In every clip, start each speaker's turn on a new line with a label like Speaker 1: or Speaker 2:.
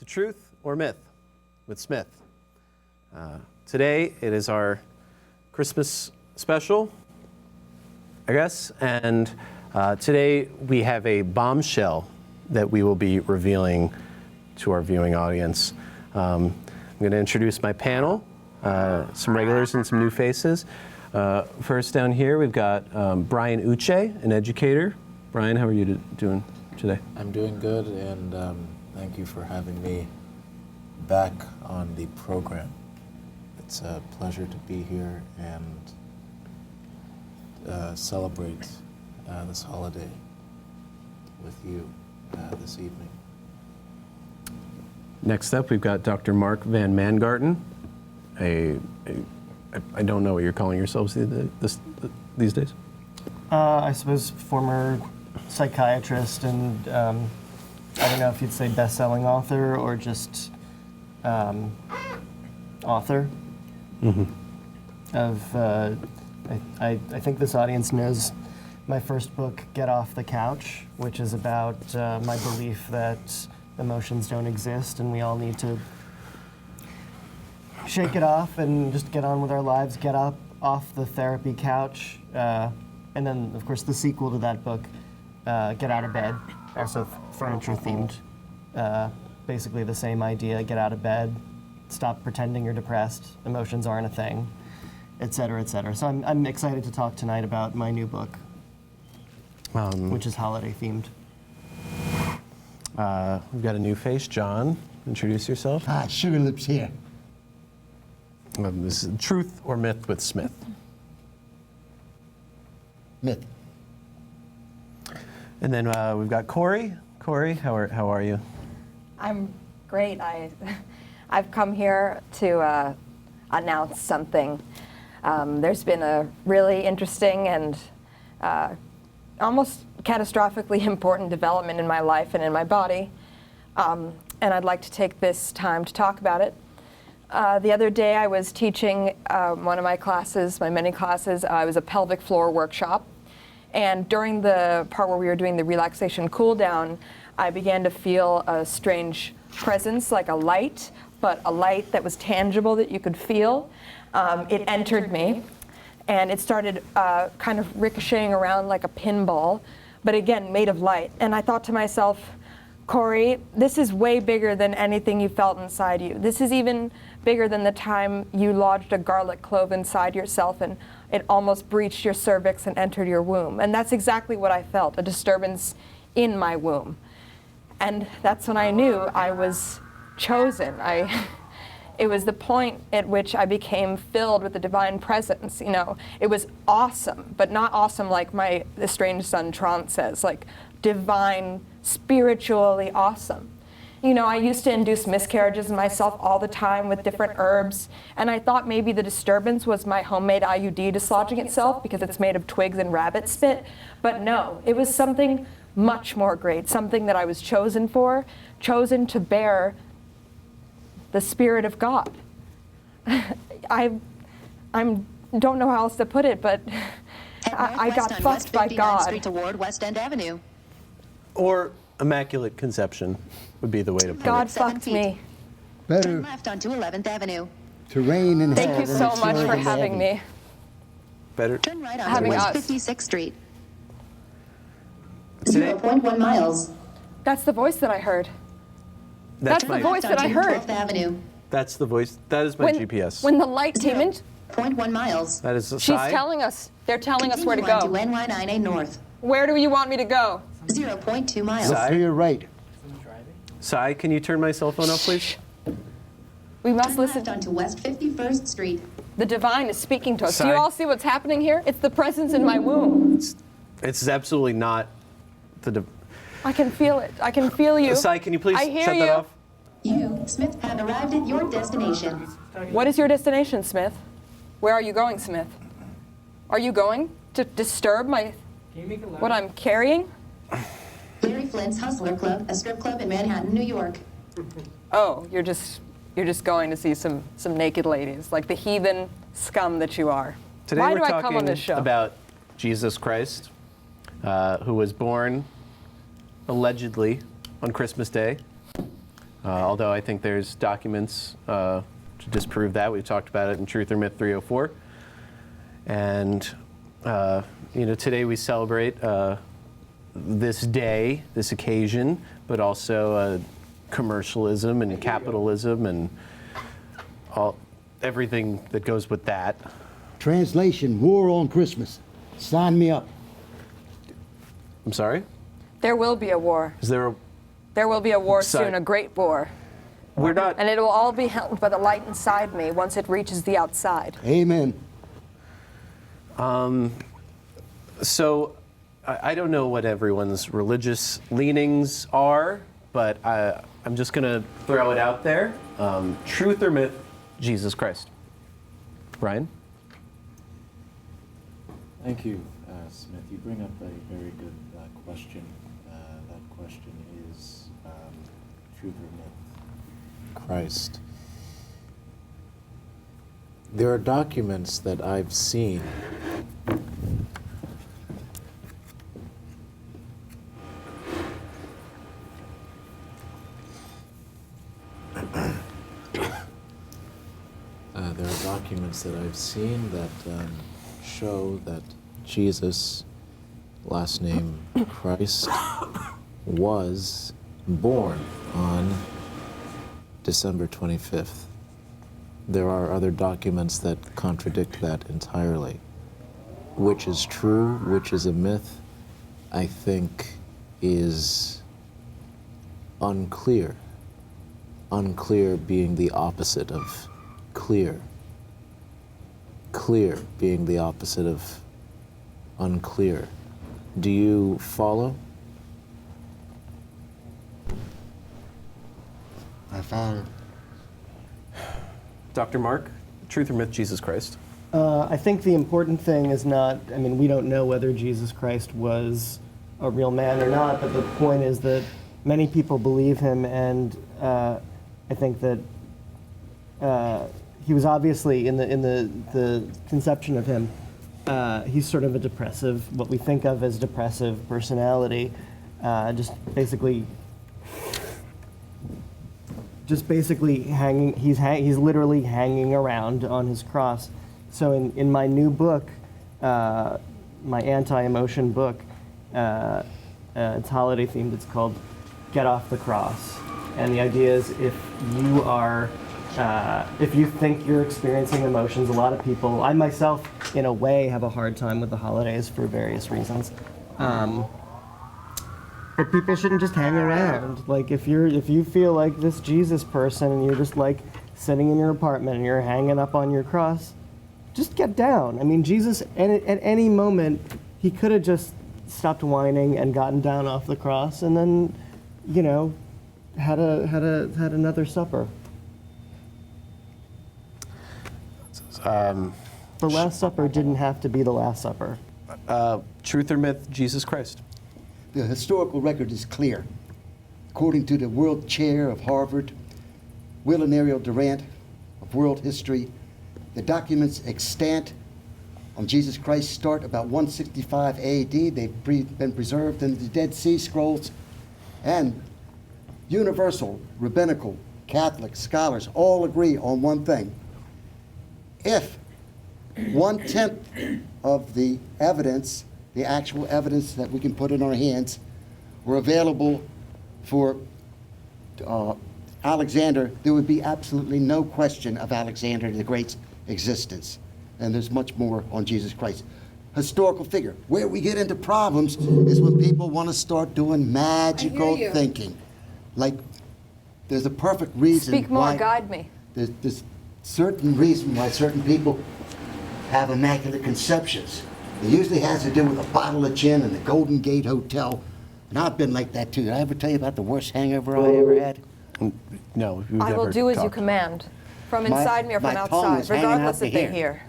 Speaker 1: to Truth or Myth with Smith. Today it is our Christmas special, I guess, and today we have a bombshell that we will be revealing to our viewing audience. I'm going to introduce my panel, some regulars and some new faces. First down here we've got Brian Uche, an educator. Brian, how are you doing today?
Speaker 2: I'm doing good, and thank you for having me back on the program. It's a pleasure to be here and celebrate this holiday with you this evening.
Speaker 1: Next up, we've got Dr. Mark Van Mangarten. I don't know what you're calling yourselves these days.
Speaker 3: I suppose former psychiatrist and I don't know if you'd say best-selling author or just author of, I think this audience knows my first book, Get Off the Couch, which is about my belief that emotions don't exist and we all need to shake it off and just get on with our lives, get up off the therapy couch. And then, of course, the sequel to that book, Get Out of Bed, also furniture themed. Basically the same idea, get out of bed, stop pretending you're depressed, emotions aren't a thing, et cetera, et cetera. So I'm excited to talk tonight about my new book, which is holiday themed.
Speaker 1: We've got a new face, John. Introduce yourself.
Speaker 4: Hi, Sugar Lips here.
Speaker 1: This is Truth or Myth with Smith.
Speaker 4: Myth.
Speaker 1: And then we've got Corey. Corey, how are you?
Speaker 5: I'm great. I've come here to announce something. There's been a really interesting and almost catastrophically important development in my life and in my body, and I'd like to take this time to talk about it. The other day I was teaching one of my classes, my many classes. It was a pelvic floor workshop, and during the part where we were doing the relaxation cool down, I began to feel a strange presence, like a light, but a light that was tangible that you could feel. It entered me, and it started kind of ricocheting around like a pinball, but again, made of light. And I thought to myself, Corey, this is way bigger than anything you felt inside you. This is even bigger than the time you lodged a garlic clove inside yourself and it almost breached your cervix and entered your womb. And that's exactly what I felt, a disturbance in my womb. And that's when I knew I was chosen. It was the point at which I became filled with the divine presence. You know, it was awesome, but not awesome like my estranged son Tron says, like divine, spiritually awesome. You know, I used to induce miscarriages in myself all the time with different herbs, and I thought maybe the disturbance was my homemade IUD dislodging itself because it's made of twigs and rabbit spit. But no, it was something much more great, something that I was chosen for, chosen to bear the Spirit of God. I don't know how else to put it, but I got fucked by God.
Speaker 6: Street toward West End Avenue.
Speaker 1: Or Immaculate Conception would be the way to put
Speaker 5: God
Speaker 1: it.
Speaker 5: fucked me.
Speaker 6: Turn
Speaker 4: Better
Speaker 6: left onto 11th Avenue.
Speaker 4: terrain in hell
Speaker 5: Thank you
Speaker 4: than
Speaker 5: so
Speaker 4: it's
Speaker 5: much for
Speaker 4: Silicon
Speaker 5: having
Speaker 4: Avenue.
Speaker 5: me.
Speaker 1: Better.
Speaker 6: Turn right onto
Speaker 5: Having
Speaker 6: West
Speaker 5: us.
Speaker 6: 56th Street.
Speaker 1: Today,
Speaker 6: 0.1 miles.
Speaker 5: That's the voice that I heard. That's the voice that I heard.
Speaker 6: 12th Avenue.
Speaker 1: That's the voice. That is my GPS.
Speaker 5: When the light came in,
Speaker 6: 0.1 miles.
Speaker 1: That is a
Speaker 5: she's
Speaker 1: side.
Speaker 5: telling us, they're telling us where to
Speaker 6: Continue
Speaker 5: go.
Speaker 6: on to NY9A North.
Speaker 5: Where do you want me to go?
Speaker 6: 0.2 miles.
Speaker 1: Side.
Speaker 4: To your right.
Speaker 1: Sai, can you turn my cell phone off, please?
Speaker 5: We must
Speaker 6: Turn
Speaker 5: listen.
Speaker 6: left onto West 51st Street.
Speaker 5: The divine is speaking to us. Do you
Speaker 1: Sai.
Speaker 5: all see what's happening here? It's the presence in my womb.
Speaker 1: It's absolutely not the.
Speaker 5: I can feel it. I can feel you.
Speaker 1: Sai, can you please
Speaker 5: I hear
Speaker 1: shut
Speaker 5: you.
Speaker 1: that off?
Speaker 6: You, Smith, have arrived at your destination.
Speaker 5: What is your destination, Smith? Where are you going, Smith? Are you going to disturb what I'm carrying?
Speaker 6: Larry Flint's Hustler Club, a strip club in Manhattan, New York.
Speaker 5: Oh, you're just going to see some naked ladies, like the heathen scum that you are.
Speaker 1: Today
Speaker 5: Why
Speaker 1: we're
Speaker 5: do I
Speaker 1: talking
Speaker 5: come on this show?
Speaker 1: about Jesus Christ, who was born allegedly on Christmas Day. although I think there's documents to disprove that. We've talked about it in Truth or Myth 304. And today we celebrate this day, this occasion, but also commercialism and capitalism and everything that goes with that.
Speaker 4: Translation, War on Christmas. Sign me up.
Speaker 1: I'm sorry?
Speaker 5: There will be a war.
Speaker 1: Is there a...
Speaker 5: There will be a war
Speaker 1: Sorry.
Speaker 5: soon, a great war.
Speaker 1: We're not...
Speaker 5: And it will all be held by the light inside me once it reaches the outside.
Speaker 4: Amen.
Speaker 1: So, I don't know what everyone's religious leanings are, but I'm just going to throw it out there. Truth or myth, Jesus Christ? Brian?
Speaker 2: Thank you, Smith. You bring up a very good question. That question is truth or myth? Christ. There are documents that I've seen there are documents that I've seen that show that Jesus, last name Christ, was born on December 25th. There are other documents that contradict that entirely. Which is true, which is a myth, I think is unclear. Unclear being the opposite of clear. Clear being the opposite of unclear. Do you follow?
Speaker 4: I follow.
Speaker 1: Dr. Mark, truth or myth, Jesus Christ?
Speaker 3: I think the important thing is not, we don't know whether Jesus Christ was a real man or not, but the point is that many people believe him, and I think that he was obviously, in the conception of him, he's sort of a depressive, what we think of as depressive personality, just basically hanging, he's literally hanging around on his cross. So in my new book, my anti-emotion book, it's holiday themed, it's called Get Off the Cross. And the idea is if you think you're experiencing emotions, a lot of people, I myself, in a way, have a hard time with the holidays for various reasons. But people shouldn't just hang around. Like if you feel like this Jesus person and you're just like sitting in your apartment and you're hanging up on your cross, just get down. Jesus, at any moment, he could have just stopped whining and gotten down off the cross and then, had another supper. The Last Supper didn't have to be the Last Supper.
Speaker 1: Truth or myth, Jesus Christ?
Speaker 4: The historical record is clear. According to the World Chair of Harvard, Will and Ariel Durant of World History, the documents extant on Jesus Christ start about 165 AD. They've been preserved in the Dead Sea Scrolls, and universal, rabbinical, Catholic scholars all agree on one thing. If 1/10 of the evidence, the actual evidence that we can put in our hands, were available for Alexander, there would be absolutely no question of Alexander the Great's existence. And there's much more on Jesus Christ. Historical figure. Where we get into problems is when people want to start doing magical thinking. Like, there's a perfect reason
Speaker 5: Speak more,
Speaker 4: why
Speaker 5: guide me.
Speaker 4: there's certain reason why certain people have immaculate conceptions. It usually has to do with a bottle of gin in the Golden Gate Hotel. And I've been like that too. Did I ever tell you about the worst hangover I ever had?
Speaker 1: No, we've
Speaker 5: I will
Speaker 1: never
Speaker 5: do as you
Speaker 1: talked.
Speaker 5: command, from inside me or from
Speaker 4: my tongue
Speaker 5: outside,
Speaker 4: is hanging
Speaker 5: regardless
Speaker 4: out
Speaker 5: if
Speaker 4: to
Speaker 5: they hear.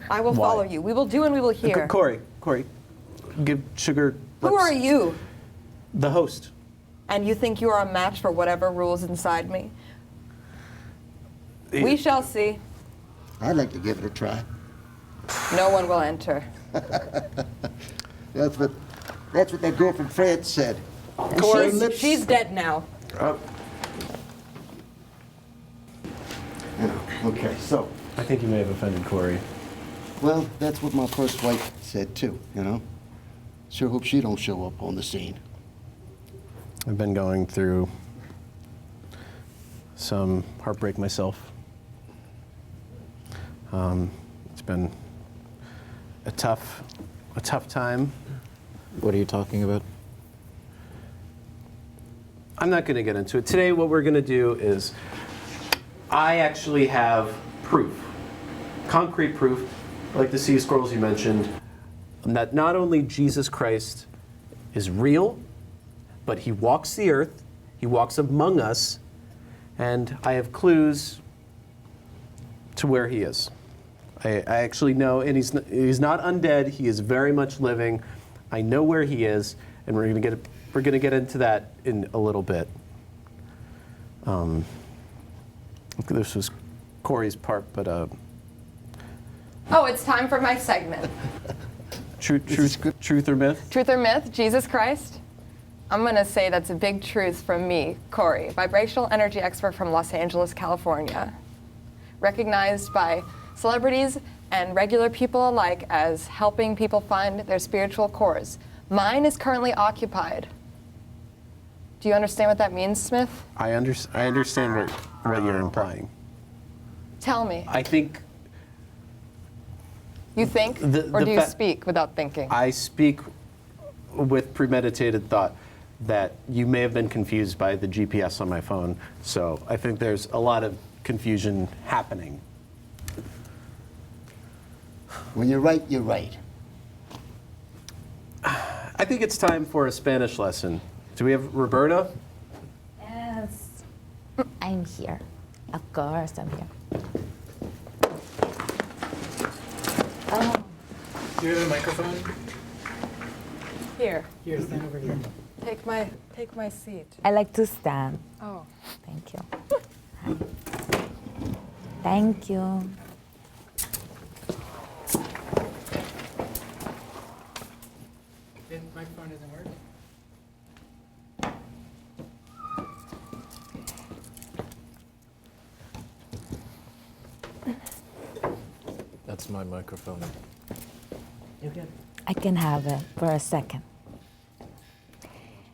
Speaker 5: I will
Speaker 1: Why?
Speaker 5: follow you. We will do and we will hear.
Speaker 1: Corey, give Sugar.
Speaker 5: Who are you?
Speaker 1: The host.
Speaker 5: And you think you are a match for whatever rules inside me? We shall see.
Speaker 4: I'd like to give it a try.
Speaker 5: No one will enter.
Speaker 4: That's what that girl from France said.
Speaker 5: She's dead now.
Speaker 4: Okay, so,
Speaker 1: I think you may have offended Corey.
Speaker 4: well, that's what my first wife said too, you know? Sure hope she don't show up on the scene.
Speaker 1: I've been going through some heartbreak myself. It's been a tough time.
Speaker 2: What are you talking about?
Speaker 1: I'm not going to get into it. Today, what we're going to do is, I actually have proof, concrete proof, like the sea scrolls you mentioned, that not only Jesus Christ is real, but he walks the earth, he walks among us, and I have clues to where he is. I actually know, and he's not undead, he is very much living. I know where he is, and we're going to get into that in a little bit. This was Corey's part, but
Speaker 5: Oh, it's time for my segment.
Speaker 1: truth or myth?
Speaker 5: Truth or myth? Jesus Christ? I'm going to say that's a big truth from me, Corey, vibrational energy expert from Los Angeles, California. Recognized by celebrities and regular people alike as helping people find their spiritual cores. Mine is currently occupied. Do you understand what that means, Smith?
Speaker 1: I understand what you're implying.
Speaker 5: Tell me.
Speaker 1: I think
Speaker 5: You think, or do you speak without thinking?
Speaker 1: I speak with premeditated thought that you may have been confused by the GPS on my phone. So I think there's a lot of confusion happening.
Speaker 4: When you're right, you're right.
Speaker 1: I think it's time for a Spanish lesson. Do we have Roberta?
Speaker 7: Yes. I'm here. Of course, I'm here. Oh,
Speaker 8: Do you have a microphone?
Speaker 5: Here,
Speaker 8: Here, stand over here.
Speaker 5: take my seat.
Speaker 7: I like to stand.
Speaker 5: Oh.
Speaker 7: Thank you. Thank you.
Speaker 8: The microphone doesn't work?
Speaker 2: That's my microphone.
Speaker 8: You can.
Speaker 7: I can have it for a second.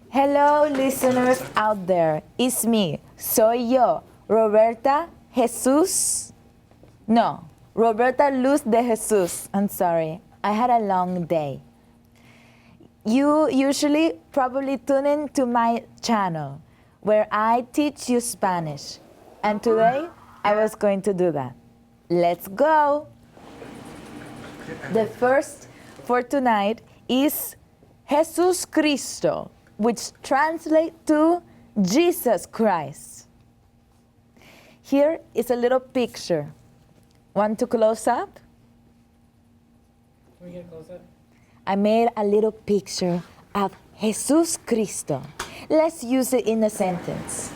Speaker 7: Hello, listeners out there. It's me. Soy yo, Roberta Jesus. No, Roberta Luz de Jesus. I'm sorry. I had a long day. You usually probably tune in to my channel where I teach you Spanish. And today, I was going to do that. Let's go. The first for tonight is Jesus Cristo, which translates to Jesus Christ. Here is a little picture. Want to close up?
Speaker 8: Can we get close up?
Speaker 7: I made a little picture of Jesus Cristo. Let's use it in a sentence.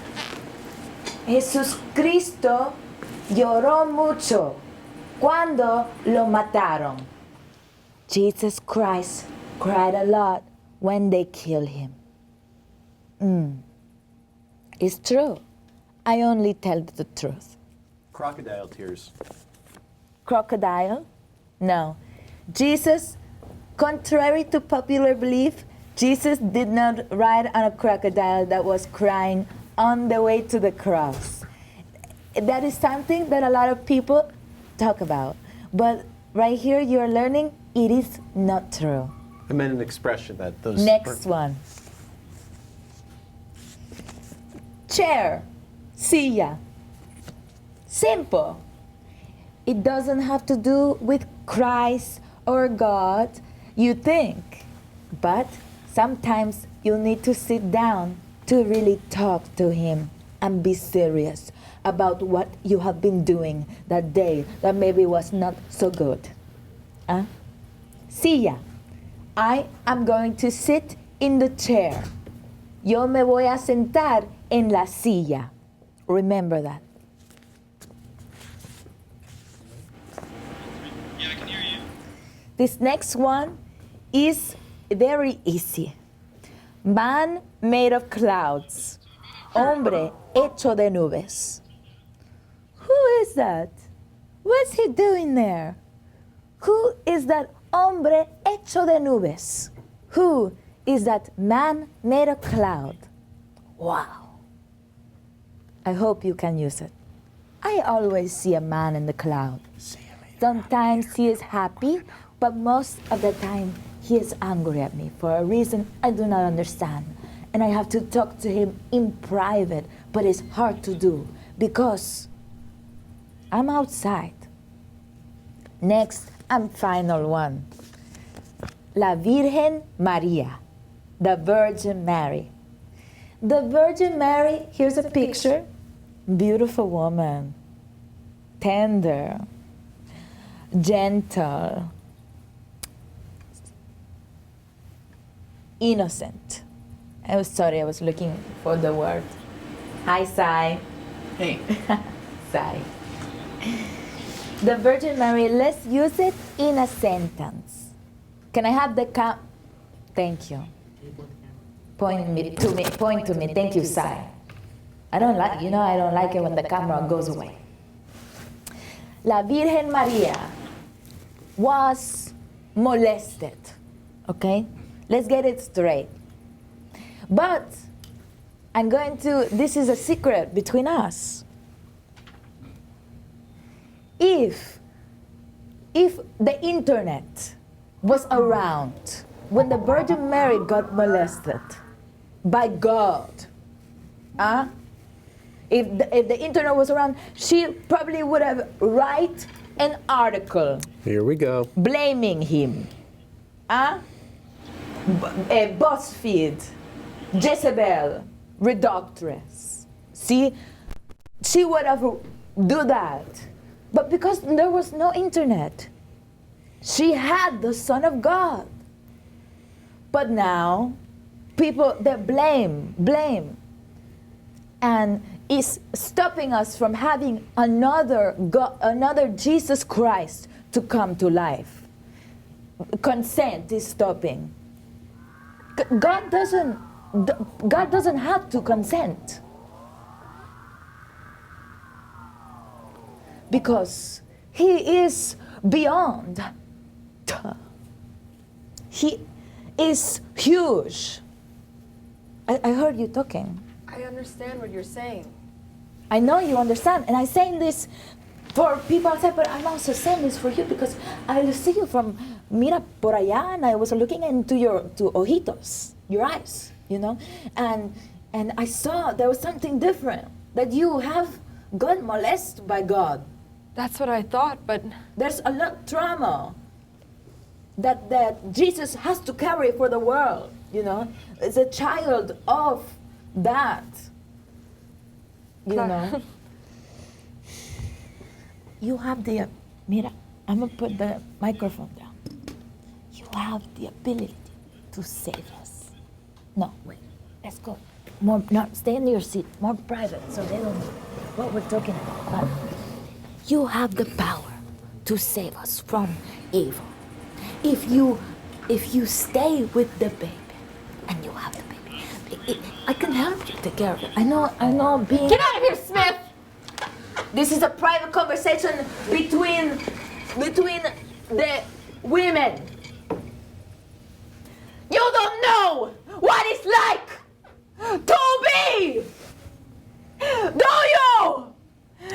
Speaker 7: Jesús Cristo lloró mucho cuando lo mataron. Jesus Christ cried a lot when they killed him. It's true. I only tell the truth.
Speaker 1: Crocodile tears.
Speaker 7: Crocodile? No. Jesus, contrary to popular belief, Jesus did not ride on a crocodile that was crying on the way to the cross. That is something that a lot of people talk about. But right here you're learning it is not true.
Speaker 1: I meant an expression that those...
Speaker 7: Next one. Chair, silla. Simple. It doesn't have to do with Christ or God, you think. But sometimes you need to sit down to really talk to him and be serious about what you have been doing that day that maybe was not so good. Silla. I am going to sit in the chair. Yo me voy a sentar en la silla. Remember that.
Speaker 9: Yeah, I can hear you.
Speaker 7: This next one is very easy. Man made of clouds. Hombre hecho de nubes. Who is that? What's he doing there? Who is that hombre hecho de nubes? Who is that man made of cloud? Wow. I hope you can use it. I always see a man in the cloud. Sometimes he is happy, but most of the time he is angry at me for a reason I do not understand. And I have to talk to him in private, but it's hard to do because I'm outside. Next and final one. La Virgen María, the Virgin Mary. The Virgin Mary, here's a picture. Beautiful woman, tender, gentle, innocent. I was sorry, I was looking for the word. Hi, Sai.
Speaker 8: Hey.
Speaker 7: Sai. The Virgin Mary, let's use it in a sentence. Can I have the Thank you. Point to me. Thank you, Sai. I don't like it when the camera goes away. La Virgen María was molested, okay? Let's get it straight. But this is a secret between us. If the internet was around when the Virgin Mary got molested by God, if the internet was around, she probably would have write an article.
Speaker 1: Here we go.
Speaker 7: Blaming him. BuzzFeed, Jezebel, Reductress. See, she would have do that. But because there was no internet, she had the Son of God. But now, people, they blame. And is stopping us from having another Jesus Christ to come to life. Consent is stopping. God doesn't have to consent. Because he is beyond. He is huge. I heard you talking.
Speaker 5: I understand what you're saying.
Speaker 7: I know you understand, and I'm saying this for people outside, but I'm also saying this for you because I see you from mira por allá, and I was looking into your ojitos, your eyes, and I saw there was something different, that you have got molested by God.
Speaker 5: That's what I thought, but
Speaker 7: There's a lot of trauma that Jesus has to carry for the world, It's a child of that, You have the, mira, I'm gonna put the microphone down. You have the ability to save us. No, wait, let's go. Stay in your seat, more private, so they don't know what we're talking about. But you have the power to save us from evil. If you stay with the baby, and you have the baby, I can help you take care of it. I know being...
Speaker 5: get out of here, Smith!
Speaker 7: This is a private conversation between the women. You don't know what it's like to be! Do you?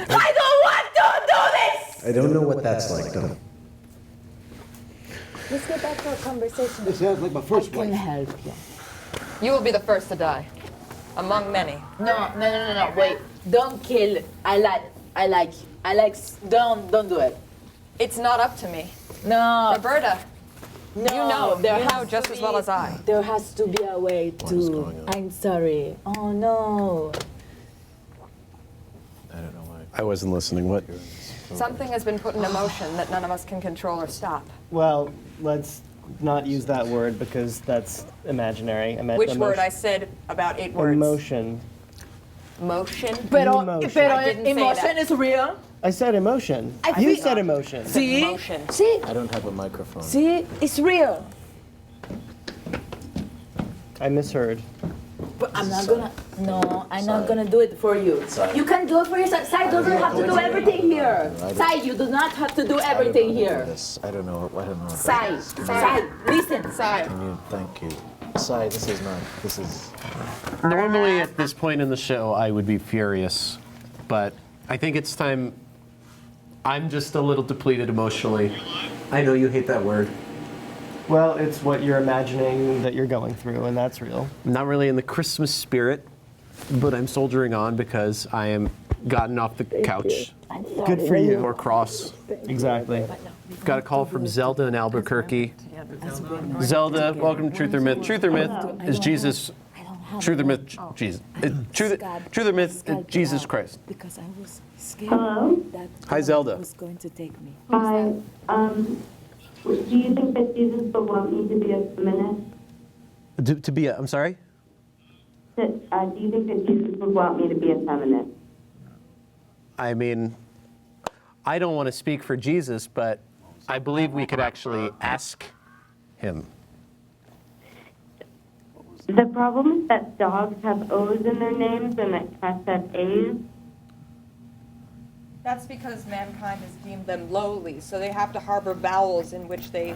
Speaker 7: I don't want to do this!
Speaker 1: I don't know what that's like, though.
Speaker 7: Let's get back to our conversation.
Speaker 4: This sounds like my first
Speaker 7: I can
Speaker 4: wife.
Speaker 7: help you.
Speaker 5: You will be the first to die, among many.
Speaker 7: No, wait. Don't kill. I like, don't do it.
Speaker 5: It's not up to me.
Speaker 7: No.
Speaker 5: Roberta,
Speaker 7: No,
Speaker 5: you know just as well as I.
Speaker 7: There has to be a way
Speaker 2: What is
Speaker 7: to.
Speaker 2: going on?
Speaker 7: I'm sorry. Oh no.
Speaker 2: I don't know why.
Speaker 1: I wasn't listening. What?
Speaker 5: Something has been put into motion that none of us can control or stop.
Speaker 3: Well, let's not use that word because that's imaginary.
Speaker 5: Which word? I said about 8 words.
Speaker 3: Emotion.
Speaker 5: Motion?
Speaker 3: Emotion.
Speaker 5: I didn't say
Speaker 7: emotion
Speaker 5: that.
Speaker 7: is real.
Speaker 3: I said emotion.
Speaker 7: I
Speaker 3: You
Speaker 7: feel-
Speaker 3: said emotion.
Speaker 7: See?
Speaker 5: Motion.
Speaker 7: See?
Speaker 2: I don't have a microphone.
Speaker 7: See? It's real.
Speaker 3: I misheard.
Speaker 7: But I'm not gonna. No, I'm not gonna do it for you. You can do it for yourself. Sai doesn't have to do everything here. Sai, you do not have to do everything here.
Speaker 2: I don't know.
Speaker 7: Sai, listen, Sai.
Speaker 2: Can you? Thank you. Sai, this is.
Speaker 1: Normally at this point in the show, I would be furious, but I think it's time. I'm just a little depleted emotionally. I know you hate that word.
Speaker 3: Well, it's what you're imagining that you're going through, and that's real.
Speaker 1: I'm not really in the Christmas spirit, but I'm soldiering on because I am gotten off the couch
Speaker 3: Good for you.
Speaker 1: or cross.
Speaker 3: Exactly.
Speaker 1: Got a call from Zelda in Albuquerque. Zelda, welcome to Truth or Myth. Truth or Myth is Jesus. Truth or Myth, Jesus. Truth or Myth, Jesus Christ.
Speaker 7: Because I was scared.
Speaker 9: Hello?
Speaker 7: That
Speaker 1: Hi, Zelda.
Speaker 7: was going to take me.
Speaker 9: Hi. Do you think that Jesus would want me to be a feminist?
Speaker 1: To be a, I'm sorry?
Speaker 9: Do you think that Jesus would want me to be a feminist?
Speaker 1: I mean, I don't want to speak for Jesus, but I believe we could actually ask him.
Speaker 9: The problem is that dogs have O's in their names and that cats have A's.
Speaker 5: That's because mankind has deemed them lowly, so they have to harbor vowels in which they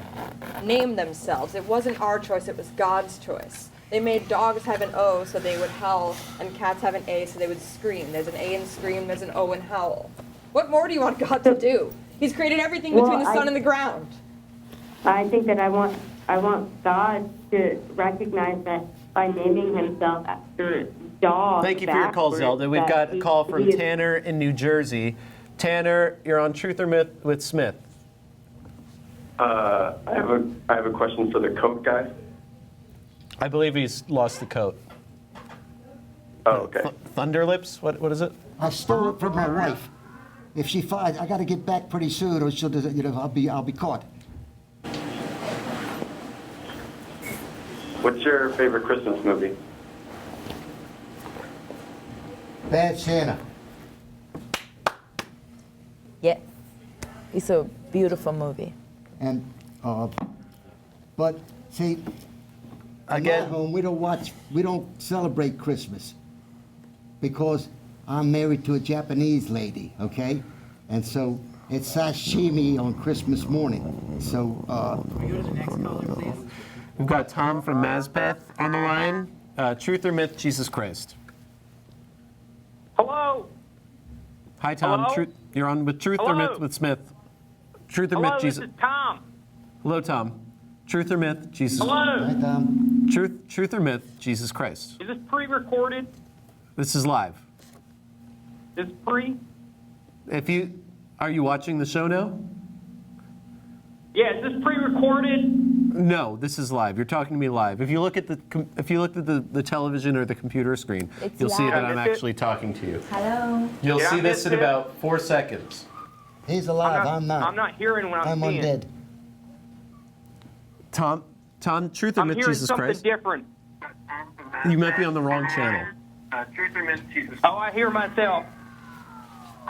Speaker 5: name themselves. It wasn't our choice, it was God's choice. They made dogs have an O so they would howl, and cats have an A so they would scream. There's an A in scream, there's an O in howl. What more do you want God to do? He's created everything between the sun and the ground.
Speaker 9: I think that I want God to recognize that by naming himself after dogs.
Speaker 1: Thank you for your call, Zelda. We've got a call from Tanner in New Jersey. Tanner, you're on Truth or Myth with Smith.
Speaker 10: I have a question for the coat guy.
Speaker 1: I believe he's lost the coat.
Speaker 10: Oh, okay.
Speaker 1: Thunderlips? What is it?
Speaker 4: I stole it from my wife. If she finds, I got to get back pretty soon, or she'll, I'll be caught.
Speaker 10: What's your favorite Christmas movie?
Speaker 4: Bad Santa.
Speaker 7: Yeah, it's a beautiful movie.
Speaker 4: And, but see,
Speaker 1: Again?
Speaker 4: at my home we don't celebrate Christmas because I'm married to a Japanese lady, okay? And so it's sashimi on Christmas morning. So,
Speaker 8: Can we go to the next caller, please?
Speaker 1: We've got Tom from Mazbeth on the line. Truth or Myth, Jesus Christ.
Speaker 11: Hello?
Speaker 1: Hi, Tom.
Speaker 11: Hello?
Speaker 1: You're on with Truth or
Speaker 11: Hello?
Speaker 1: Myth with Smith. Truth or
Speaker 11: Hello,
Speaker 1: Myth, Jesus.
Speaker 11: this is Tom.
Speaker 1: Hello, Tom. Truth or Myth, Jesus.
Speaker 11: Hello?
Speaker 4: right, Tom?
Speaker 1: Truth or Myth, Jesus Christ.
Speaker 11: Is this pre-recorded?
Speaker 1: This is live.
Speaker 11: Is this pre?
Speaker 1: Are you watching the show now?
Speaker 11: Yeah, is this pre-recorded?
Speaker 1: No, this is live. You're talking to me live. If you look at the television or the computer screen,
Speaker 7: It's
Speaker 1: you'll see
Speaker 7: live.
Speaker 1: that I'm
Speaker 11: Is it?
Speaker 1: actually talking to you.
Speaker 7: Hello.
Speaker 1: You'll
Speaker 11: Yeah,
Speaker 1: see this
Speaker 11: is
Speaker 1: in
Speaker 11: it?
Speaker 1: about 4 seconds.
Speaker 4: He's alive, I'm not.
Speaker 11: I'm not hearing what I'm
Speaker 4: I'm
Speaker 11: seeing.
Speaker 4: undead.
Speaker 1: Tom, Truth or
Speaker 11: I'm
Speaker 1: Myth,
Speaker 11: hearing
Speaker 1: Jesus
Speaker 11: something
Speaker 1: Christ.
Speaker 11: different.
Speaker 1: You might be on the wrong channel.
Speaker 10: Truth or Myth, Jesus.
Speaker 11: Oh, I hear myself.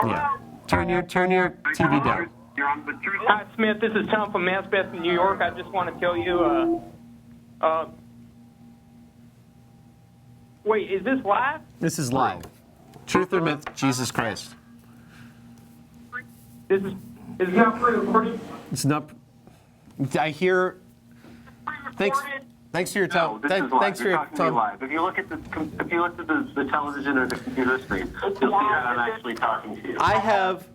Speaker 1: Yeah. Turn your TV down.
Speaker 10: You're on the Truth.
Speaker 11: Hi, Smith. This is Tom from Mazbeth, New York. I just want to tell you, wait, is this live?
Speaker 1: This is live. Truth or Myth, Jesus Christ.
Speaker 11: Is not pre-recorded?
Speaker 1: It's not. I hear. Thanks. Thanks for your time. Thanks for your time.
Speaker 10: Live. If you look at the television or the computer screen, you'll see that I'm actually talking to you.
Speaker 1: I have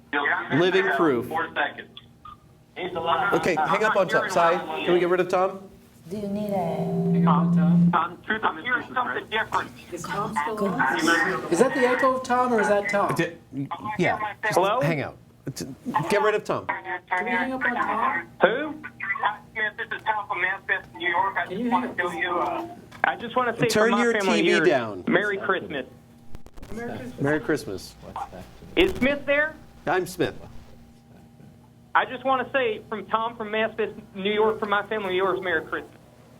Speaker 1: living proof.
Speaker 10: 4 seconds.
Speaker 1: Okay, hang up on Tom. Sai, can we get rid of Tom?
Speaker 7: Do you need a?
Speaker 11: Truth, I'm hearing something different.
Speaker 8: Is Tom still on? Is that the echo of Tom or is that Tom?
Speaker 1: Yeah. Just
Speaker 11: Hello?
Speaker 1: hang out. Get rid of Tom.
Speaker 8: Can we hang up on Tom?
Speaker 11: Who? Smith, this is Tom from Mazbeth, New York. I just want to tell you, I just want to say
Speaker 1: Turn
Speaker 11: for my
Speaker 1: your
Speaker 11: family
Speaker 1: TV
Speaker 11: here,
Speaker 1: down.
Speaker 11: Merry Christmas.
Speaker 1: Merry Christmas.
Speaker 11: Is Smith there?
Speaker 1: I'm Smith.
Speaker 11: I just want to say from Tom from Mazbeth, New York, for my family, yours, Merry Christmas.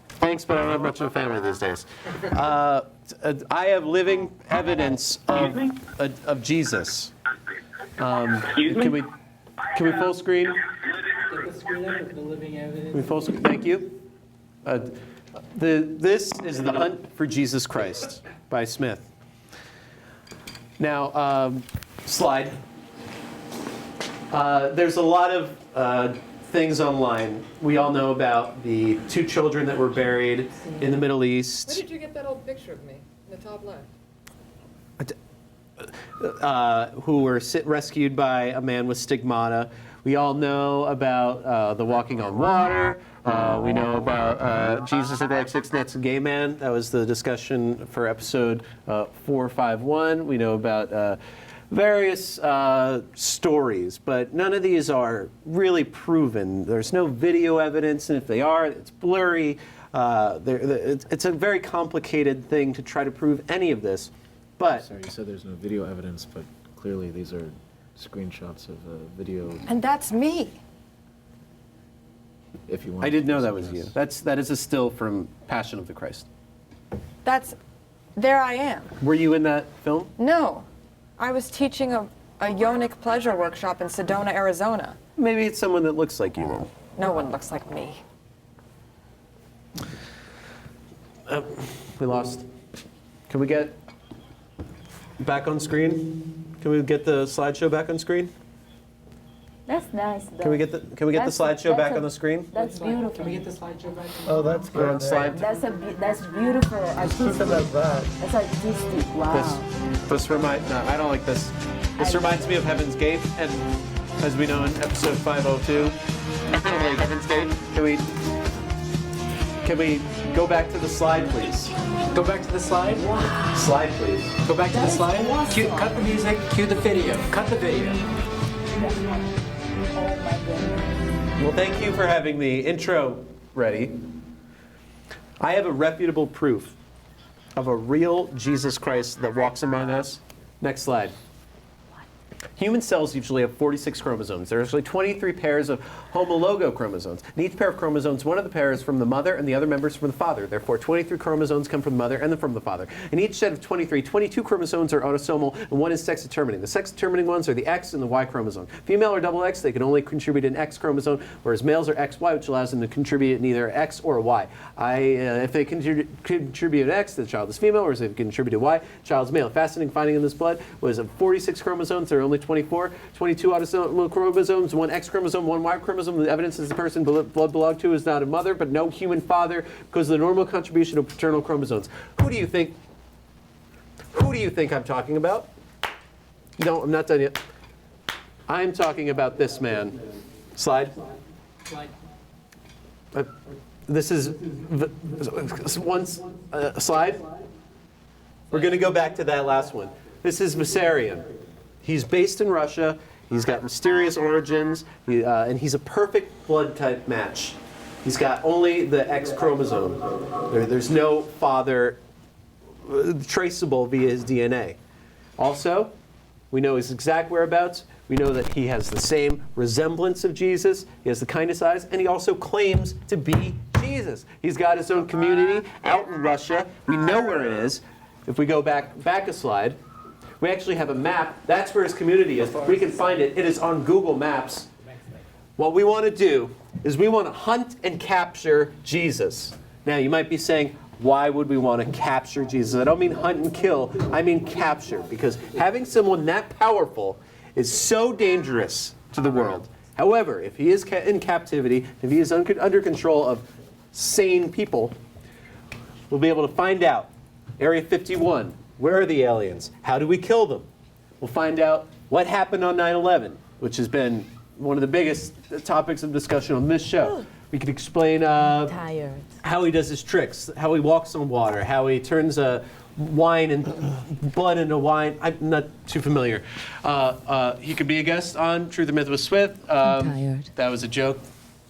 Speaker 1: Thanks, but I don't have much of a family these days. I have living evidence of Jesus.
Speaker 11: Excuse me?
Speaker 1: Can we full screen?
Speaker 8: Take the screen up with the living
Speaker 1: Can we
Speaker 8: evidence.
Speaker 1: full screen? Thank you. This is The Hunt for Jesus Christ by Smith. Now, slide. There's a lot of things online. We all know about the 2 children that were buried in the Middle East.
Speaker 12: Where did you get that old picture of me in the top left?
Speaker 1: Who were rescued by a man with stigmata. We all know about the walking on water. We know about Jesus at the X6 Nets and Gay Man. That was the discussion for episode 451. We know about various stories, but none of these are really proven. There's no video evidence, and if they are, it's blurry. It's a very complicated thing to try to prove any of this. But
Speaker 2: sorry, you said there's no video evidence, but clearly these are screenshots of video.
Speaker 5: And that's me.
Speaker 2: If you want.
Speaker 1: I didn't know that was you. That is a still from Passion of the Christ.
Speaker 5: There I am.
Speaker 1: Were you in that film?
Speaker 5: No. I was teaching a yonic pleasure workshop in Sedona, Arizona.
Speaker 1: Maybe it's someone that looks like you then.
Speaker 5: No one looks like me.
Speaker 1: We lost. Can we get back on screen? Can we get the slideshow back on screen?
Speaker 7: That's nice.
Speaker 1: Can we get the slideshow back on the screen?
Speaker 7: That's beautiful.
Speaker 12: Can we get the slideshow back?
Speaker 3: Oh, that's
Speaker 1: We're on slide.
Speaker 7: That's beautiful. Artistic. That's artistic. Wow.
Speaker 1: This reminds. No, I don't like this. This reminds me of Heaven's Gate, and as we know in episode 502, like Heaven's Gate. Can we go back to the slide, please?
Speaker 12: Go back to the slide?
Speaker 7: Wow.
Speaker 1: Slide, please.
Speaker 12: Go back to the slide?
Speaker 7: Awesome.
Speaker 12: Cut the music, cue the video. Cut the video.
Speaker 7: Oh my goodness.
Speaker 1: Well, thank you for having the intro ready. I have a reputable proof of a real Jesus Christ that walks among us. Next slide. Human cells usually have 46 chromosomes. There are actually 23 pairs of homologo chromosomes. In each pair of chromosomes, one of the pairs is from the mother and the other members from the father. Therefore, 23 chromosomes come from the mother and then from the father. In each set of 23, 22 chromosomes are autosomal and one is sex determining. The sex determining ones are the X and the Y chromosome. Female or double X, they can only contribute an X chromosome, whereas males are XY, which allows them to contribute neither X or Y. If they contribute an X, the child is female, whereas if they contribute a Y, the child is male. Fascinating finding in this blood was of 46 chromosomes, there are only 24, 22 autosomal chromosomes, one X chromosome, one Y chromosome. The evidence is the person blood belonged to is not a mother, but no human father because of the normal contribution of paternal chromosomes. Who do you think I'm talking about? No, I'm not done yet. I'm talking about this man. Slide.
Speaker 12: Slide.
Speaker 1: This is one slide. We're going to go back to that last one. This is Vissarion. He's based in Russia. He's got mysterious origins, and he's a perfect blood type match. He's got only the X chromosome. There's no father traceable via his DNA. Also, we know his exact whereabouts. We know that he has the same resemblance of Jesus. He has the kindest eyes, and he also claims to be Jesus. He's got his own community out in Russia. We know where it is. If we go back a slide, we actually have a map. That's where his community is. We can find it. It is on Google Maps. What we want to do is we want to hunt and capture Jesus. Now, you might be saying, why would we want to capture Jesus? I don't mean hunt and kill. I mean capture. Because having someone that powerful is so dangerous to the world. However, if he is in captivity, if he is under control of sane people, we'll be able to find out. Area 51. Where are the aliens? How do we kill them? We'll find out what happened on 9/11, which has been one of the biggest topics of discussion on this show. We can explain how he does his tricks, how he walks on water, how he turns wine and blood into wine. I'm not too familiar. He could be a guest on Truth or Myth with Smith.
Speaker 7: I'm tired.
Speaker 1: That was a joke.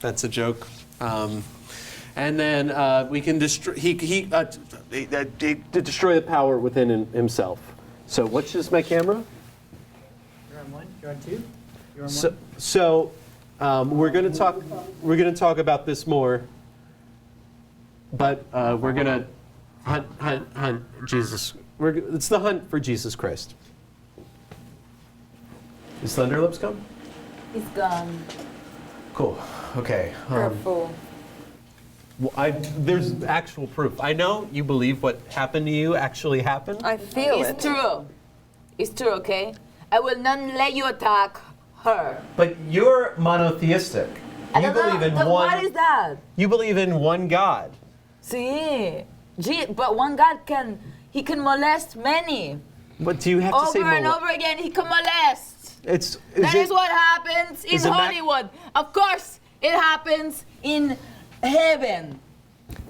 Speaker 1: That's a joke. And then we can destroy. He destroy the power within himself. So which is my camera?
Speaker 12: You're on one. You're on two. You're on
Speaker 1: So,
Speaker 12: one.
Speaker 1: so we're going to talk. We're going to talk about this more. But we're going to hunt Jesus. It's the hunt for Jesus Christ. Is Thunderlips come?
Speaker 7: It's gone.
Speaker 1: Cool. Okay.
Speaker 5: You're a fool.
Speaker 1: There's actual proof. I know you believe what happened to you actually happened.
Speaker 5: I feel
Speaker 7: It's true. It's true, okay? I will not let you attack her.
Speaker 1: But you're monotheistic.
Speaker 7: I
Speaker 1: You
Speaker 7: don't know,
Speaker 1: believe in
Speaker 7: then
Speaker 1: one.
Speaker 7: What is that?
Speaker 1: You believe in one God.
Speaker 7: See, but one God can molest many.
Speaker 1: But do you have to say
Speaker 7: Over and over again, he can molest.
Speaker 1: That
Speaker 7: Is what happens in Hollywood. Of course, it happens in heaven.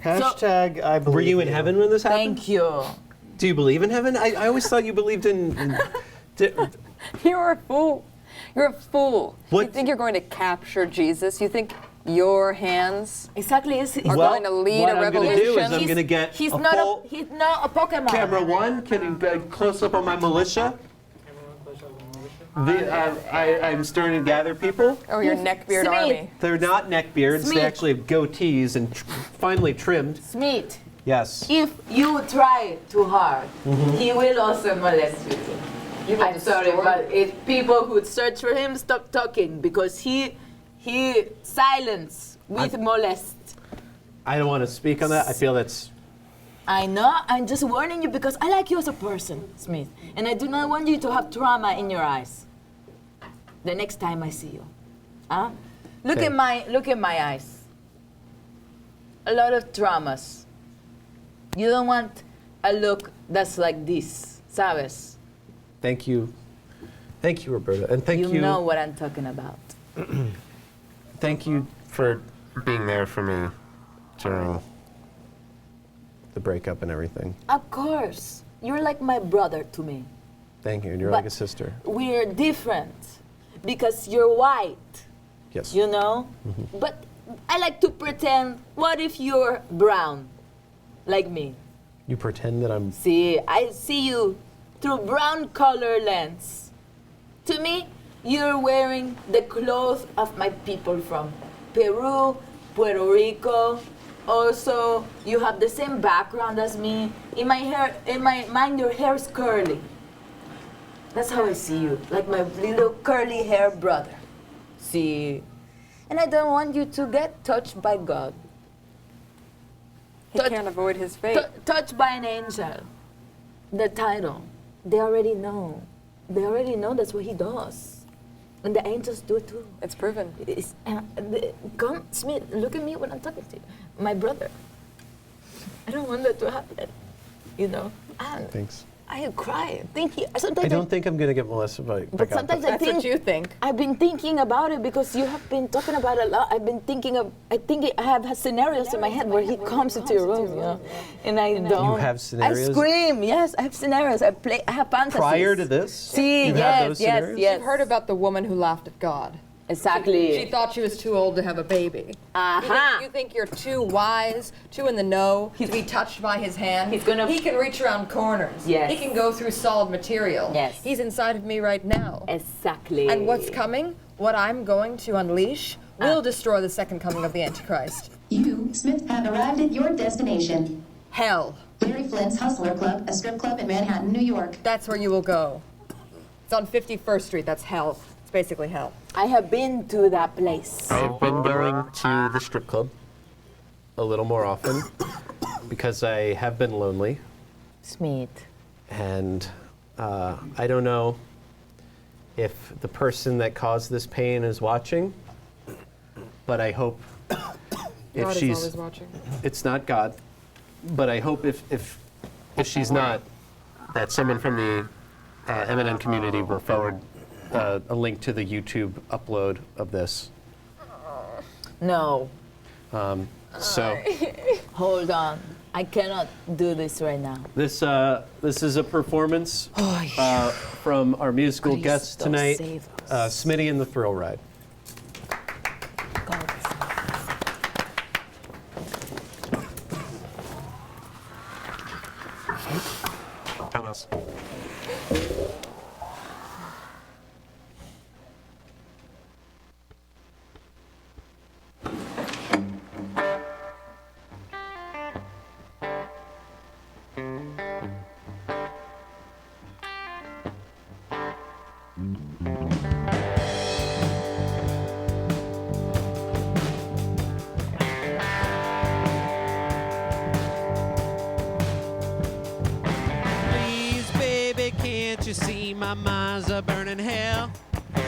Speaker 3: Hashtag I believe.
Speaker 1: Were you in heaven when this happened?
Speaker 7: Thank you.
Speaker 1: Do you believe in heaven? I always thought you believed in
Speaker 5: You're a fool. You're a fool.
Speaker 1: What-
Speaker 5: You think you're going to capture Jesus? You think your hands
Speaker 7: Exactly.
Speaker 5: are going to lead
Speaker 1: what
Speaker 5: a
Speaker 1: I'm gonna
Speaker 5: revolution?
Speaker 1: do is I'm going to get
Speaker 7: He's
Speaker 1: a
Speaker 7: not
Speaker 1: full
Speaker 7: he's not a Pokemon.
Speaker 1: camera one. Can you get close up on my militia? I'm starting to gather people.
Speaker 5: Oh, your neckbeard
Speaker 7: Smith.
Speaker 5: army.
Speaker 1: They're not neckbeards. They
Speaker 7: Smith.
Speaker 1: actually have goatees and finely trimmed.
Speaker 7: Smith,
Speaker 1: Yes.
Speaker 7: if you try too hard, he will also molest you. I'm sorry, but if people who search for him stop talking because he silence with molest.
Speaker 1: I don't want to speak on that. I feel that's.
Speaker 7: I know. I'm just warning you because I like you as a person, Smith, and I do not want you to have trauma in your eyes. The next time I see you, huh? Look at my eyes. A lot of traumas. You don't want a look that's like this, ¿sabes?
Speaker 1: Thank you. Thank you, Roberta. And thank you.
Speaker 7: You know what I'm talking about.
Speaker 1: Thank you for being there for me during the breakup and everything.
Speaker 7: Of course. You're like my brother to me.
Speaker 1: Thank you. You're
Speaker 7: But
Speaker 1: like a sister.
Speaker 7: We're different because you're white,
Speaker 1: Yes.
Speaker 7: you know? But I like to pretend, what if you're brown, like me?
Speaker 1: You pretend that I'm.
Speaker 7: See, I see you through brown color lens. To me, you're wearing the clothes of my people from Peru, Puerto Rico. Also, you have the same background as me. In my mind, your hair is curly. That's how I see you, like my little curly hair brother. See, and I don't want you to get touched by God.
Speaker 5: He can't avoid his fate.
Speaker 7: Touched by an angel. The title. They already know. They already know that's what he does. And the angels do it too.
Speaker 5: It's proven.
Speaker 7: Come, Smith, look at me when I'm talking to you. My brother. I don't want that to happen. You know? And
Speaker 1: Thanks.
Speaker 7: I cry thinking. Sometimes
Speaker 1: I don't think I'm going to get molested by
Speaker 7: But
Speaker 1: God,
Speaker 7: sometimes I
Speaker 5: That's
Speaker 7: think.
Speaker 5: what you think.
Speaker 7: I've been thinking about it because you have been talking about it a lot. I've been thinking of. I have scenarios in my head where he comes into your room, you know, and I don't.
Speaker 1: You have scenarios?
Speaker 7: I scream. Yes, I have scenarios. I have fantasies.
Speaker 1: Prior to this?
Speaker 7: See,
Speaker 1: you had
Speaker 7: yes,
Speaker 1: those
Speaker 7: yes,
Speaker 1: scenarios?
Speaker 7: yes.
Speaker 5: You've heard about the woman who laughed at God.
Speaker 7: Exactly.
Speaker 5: She thought she was too old to have a baby.
Speaker 7: Aha.
Speaker 5: You think you're too wise, too in the know to be touched by his hand?
Speaker 7: He's gonna-
Speaker 5: He can reach around corners.
Speaker 7: Yes.
Speaker 5: He can go through solid material.
Speaker 7: Yes.
Speaker 5: He's inside of me right now.
Speaker 7: Exactly.
Speaker 5: And what's coming, what I'm going to unleash, will destroy the second coming of the Antichrist.
Speaker 6: You, Smith, have arrived at your destination.
Speaker 5: Hell.
Speaker 6: Larry Flynt's Hustler Club, a strip club in Manhattan, New York.
Speaker 5: That's where you will go. It's on 51st Street. That's hell. It's basically hell.
Speaker 7: I have been to that place.
Speaker 1: I've been going to the strip club a little more often because I have been lonely.
Speaker 7: Smith.
Speaker 1: And I don't know if the person that caused this pain is watching, but I hope if
Speaker 5: God is
Speaker 1: she's.
Speaker 5: always watching.
Speaker 1: It's not God, but I hope if she's not, that someone from the M&M community will forward a link to the YouTube upload of this.
Speaker 7: No.
Speaker 1: So
Speaker 7: Hold on. I cannot do this right now.
Speaker 1: this is a performance from our musical guest
Speaker 7: Cristo,
Speaker 1: tonight,
Speaker 7: save us.
Speaker 1: Smitty and the Thrill Ride.
Speaker 7: God.
Speaker 1: my mind's a burning hell.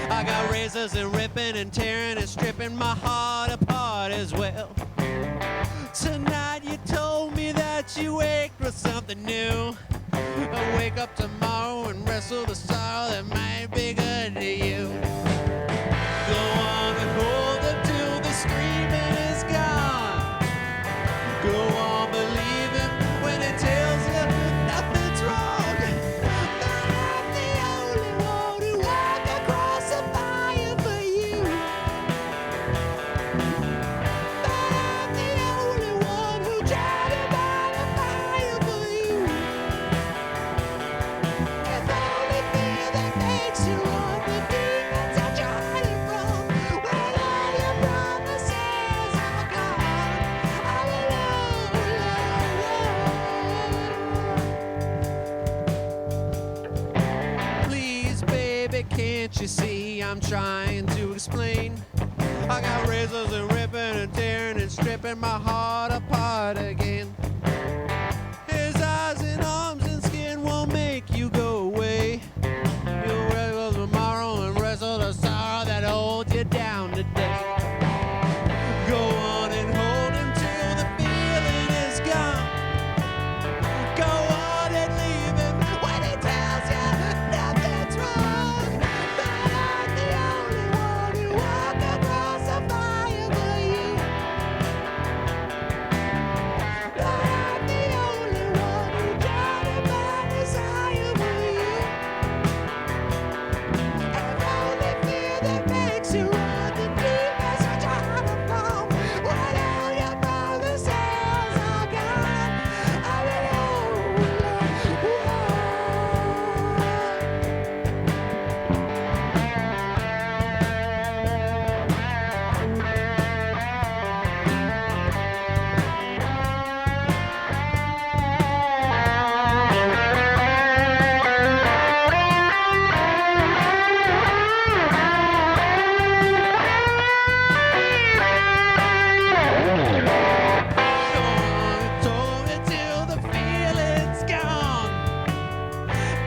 Speaker 1: I got razors and ripping and tearing and stripping my heart apart as well. Tonight you told me that you ached for something new. I'll wake up tomorrow and wrestle the sorrow that might be good to you. Go on and hold her till the screaming is gone. Go on, believe him when he tells you nothing's wrong. But I'm the only one who walk across the fire for you. But I'm the only one who tried to light a fire for you. If only fear that makes you want the demons that you're hiding from. When all your promises are gone, I'm alone. Please, baby, can't you see I'm trying to explain? I got razors and ripping and tearing and stripping my heart apart again. His eyes and arms and skin won't make you go away. You'll wrestle tomorrow and wrestle the sorrow that holds you down today. Go on and hold him till the feeling is gone. Go on and leave him when he tells you nothing's wrong. But I'm the only one who walked across the fire for you. But I'm the only one who tried to find desire for you. And only fear that makes you run the deepest that you're hiding from. When all your promises are gone, I'm alone. Told me till the feeling's gone.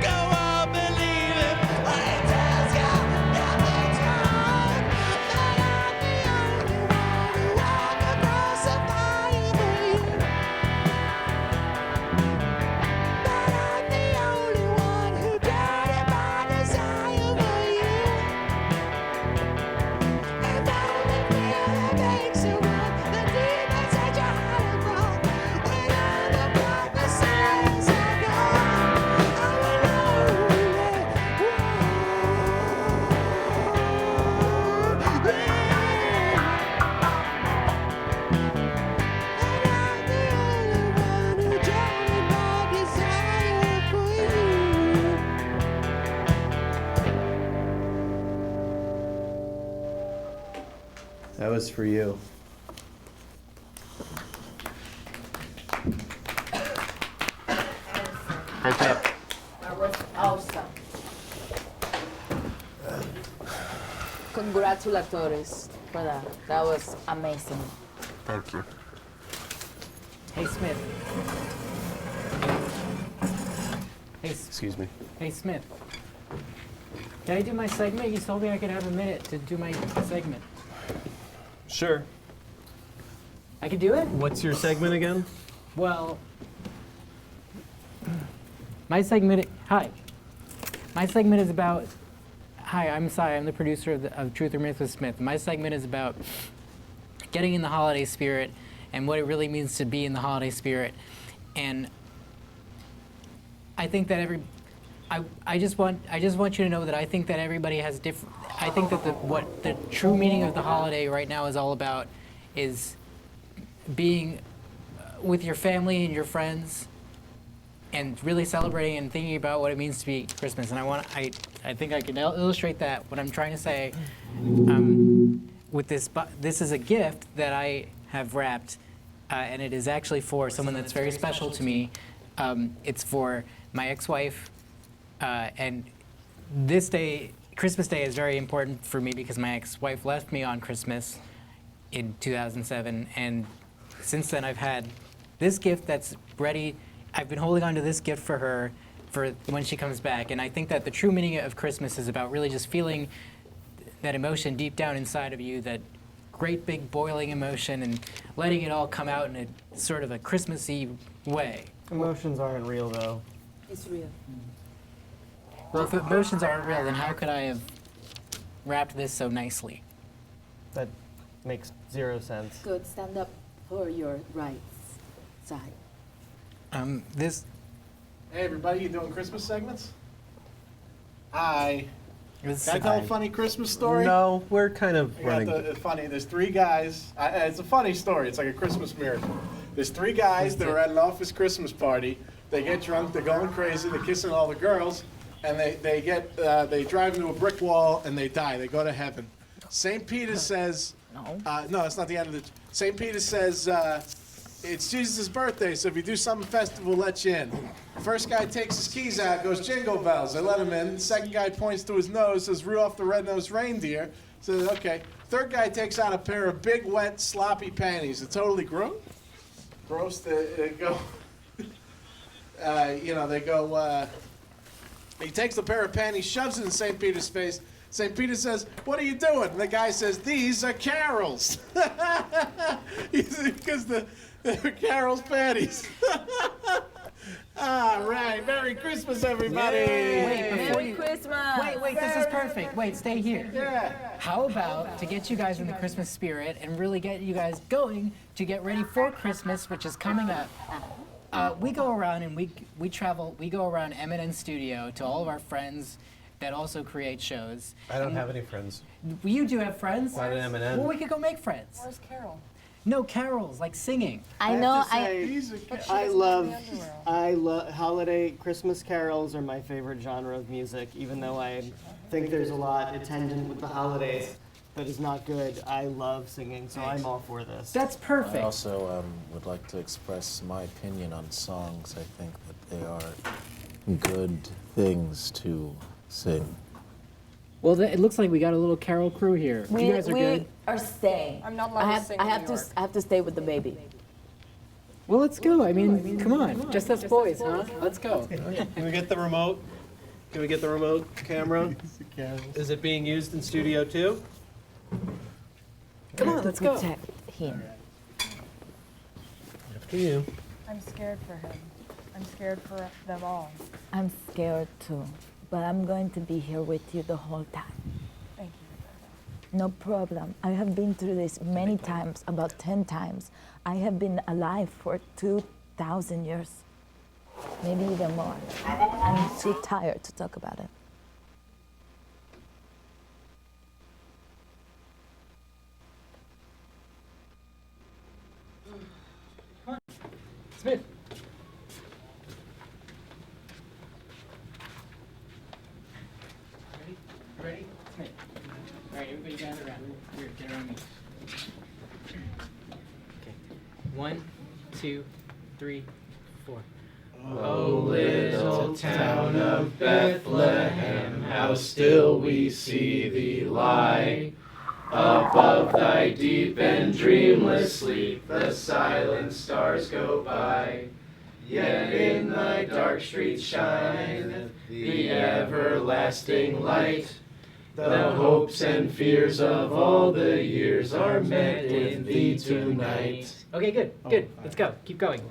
Speaker 1: Go on, believe him when he tells you nothing's wrong. But I'm the only one who walked across the fire for you. But I'm the only one who died in my desire for you. And only fear that makes you run the demons that you're hiding from. When all the promises are gone, I'm That was for you. Hands up.
Speaker 7: That was awesome. Congratulations for that. That was amazing.
Speaker 1: Thank you.
Speaker 12: Hey, Smith.
Speaker 1: Excuse me.
Speaker 12: Hey, Smith. Can I do my segment? You told me I could have a minute to do my segment.
Speaker 1: Sure.
Speaker 12: I could do it?
Speaker 1: What's your segment again?
Speaker 12: Well, my segment. Hi. My segment is about. Hi, I'm Sai. I'm the producer of Truth or Myth with Smith. My segment is about getting in the holiday spirit and what it really means to be in the holiday spirit. And I think that I just want you to know that I think that everybody has different. I think that what the true meaning of the holiday right now is all about is being with your family and your friends, and really celebrating and thinking about what it means to be Christmas. And I think I can illustrate that. What I'm trying to say with this, this is a gift that I have wrapped, and it is actually for someone that's very special to me. It's for my ex-wife, and this day, Christmas Day, is very important for me because my ex-wife left me on Christmas in 2007, and since then I've had this gift that's ready. I've been holding on to this gift for her for when she comes back. And I think that the true meaning of Christmas is about really just feeling that emotion deep down inside of you, that great big boiling emotion, and letting it all come out in a sort of a Christmassy way.
Speaker 3: Emotions aren't real, though.
Speaker 7: It's real.
Speaker 12: Well, if emotions aren't real, then how could I have wrapped this so nicely?
Speaker 3: That makes zero sense.
Speaker 7: Good. Stand up for your rights side.
Speaker 12: This
Speaker 13: Hey everybody, you doing Christmas segments? Hi.
Speaker 12: is
Speaker 13: Can I tell a funny Christmas story?
Speaker 1: No, we're kind of
Speaker 13: I got
Speaker 1: running.
Speaker 13: it's funny. There's three guys. It's a funny story. It's like a Christmas miracle. There's three guys that are at an office Christmas party. They get drunk. They're going crazy. They're kissing all the girls, and they drive into a brick wall and they die. They go to heaven. St. Peter says, no, that's not the end of it. St. Peter says, it's Jesus' birthday, so if you do something festive, we'll let you in. First guy takes his keys out, goes jingle bells. They let him in. Second guy points to his nose, says Rudolph the Red-Nosed Reindeer. Says, okay. Third guy takes out a pair of big, wet, sloppy panties. They're totally gross. They go, they go, he takes the pair of panties, shoves it in St. Peter's face. St. Peter says, what are you doing? And the guy says, these are carols. Because they're Carol's panties. All right. Merry Christmas, everybody.
Speaker 12: Wait,
Speaker 7: Christmas.
Speaker 12: Wait, this is perfect. Wait, stay here.
Speaker 13: Yeah.
Speaker 12: How about to get you guys in the Christmas spirit and really get you guys going to get ready for Christmas, which is coming up. We go around and we travel. We go around M&N Studio to all of our friends that also create shows.
Speaker 1: I don't have any friends.
Speaker 12: You do have friends?
Speaker 1: Not at M&N.
Speaker 12: Well, we could go make friends.
Speaker 5: Where's Carol?
Speaker 12: No, carols, like singing.
Speaker 3: I love holiday Christmas carols are my favorite genre of music, even though I think there's a lot attendant with the holidays that is not good. I love singing, so I'm all for this.
Speaker 12: That's perfect.
Speaker 2: I also would like to express my opinion on songs. I think that they are good things to sing.
Speaker 12: Well, it looks like we got a little carol crew here. You guys are good.
Speaker 7: Are staying.
Speaker 5: I'm not allowed to sing in New York.
Speaker 7: I have to stay with the baby.
Speaker 12: Well, let's go. I mean, come on. Just us boys, huh? Let's go.
Speaker 1: Can we get the remote? Can we get the remote camera? Is it being used in studio too?
Speaker 12: Come on, let's go.
Speaker 7: Protect him.
Speaker 1: After you.
Speaker 14: I'm scared for him. I'm scared for them all.
Speaker 7: I'm scared too, but I'm going to be here with you the whole time.
Speaker 14: Thank you.
Speaker 7: No problem. I have been through this many times, about 10 times. I have been alive for 2,000 years, maybe even more. I'm too tired to talk about it.
Speaker 12: Smith. Ready? Smith. All right, everybody gather around. Here, get around me. Okay. 1, 2, 3, 4.
Speaker 15: O little town of Bethlehem, how still we see thee lie. Above thy deep and dreamless sleep, the silent stars go by. Yet in thy dark streets shineth the everlasting light. The hopes and fears of all the years are met in thee tonight.
Speaker 12: Okay, good, good. Let's go. Keep going.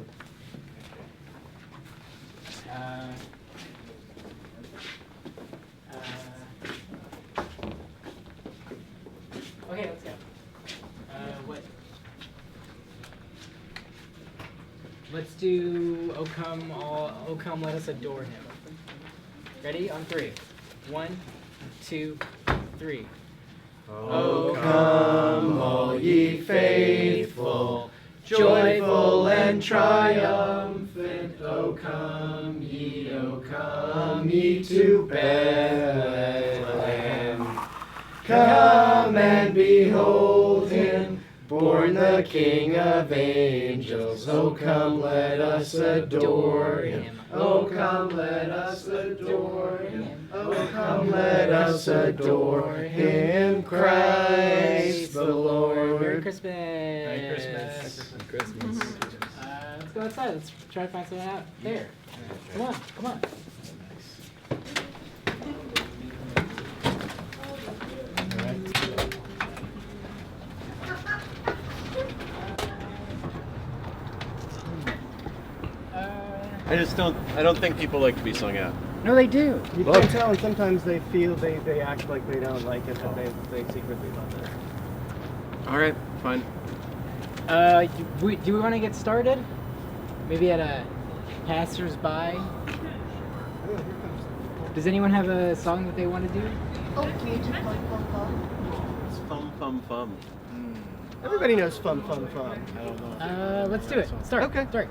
Speaker 12: Okay, let's go. What? Let's do "O Come, Let Us Adore Him." Ready? On 3. 1, 2, 3.
Speaker 15: O come, all ye faithful, joyful and triumphant. O come ye to Bethlehem. Come and behold him, born the King of angels. O come, let us adore him. O come, let us adore him. O come, let us adore him, Christ the Lord.
Speaker 12: Merry Christmas.
Speaker 15: Merry Christmas.
Speaker 12: Merry Christmas. Let's go outside. Let's try to find something out there. Come on, come on.
Speaker 1: I don't think people like to be sung out.
Speaker 12: No, they do.
Speaker 3: You can tell, and sometimes they feel they act like they don't like it, but they secretly love it.
Speaker 1: All right, fine.
Speaker 12: Do we want to get started? Maybe at a passers-by? Does anyone have a song that they want to do?
Speaker 1: It's fum fum fum.
Speaker 3: Everybody knows fum fum fum.
Speaker 1: I don't know.
Speaker 12: Let's do it. Start.
Speaker 3: Okay.
Speaker 12: Start.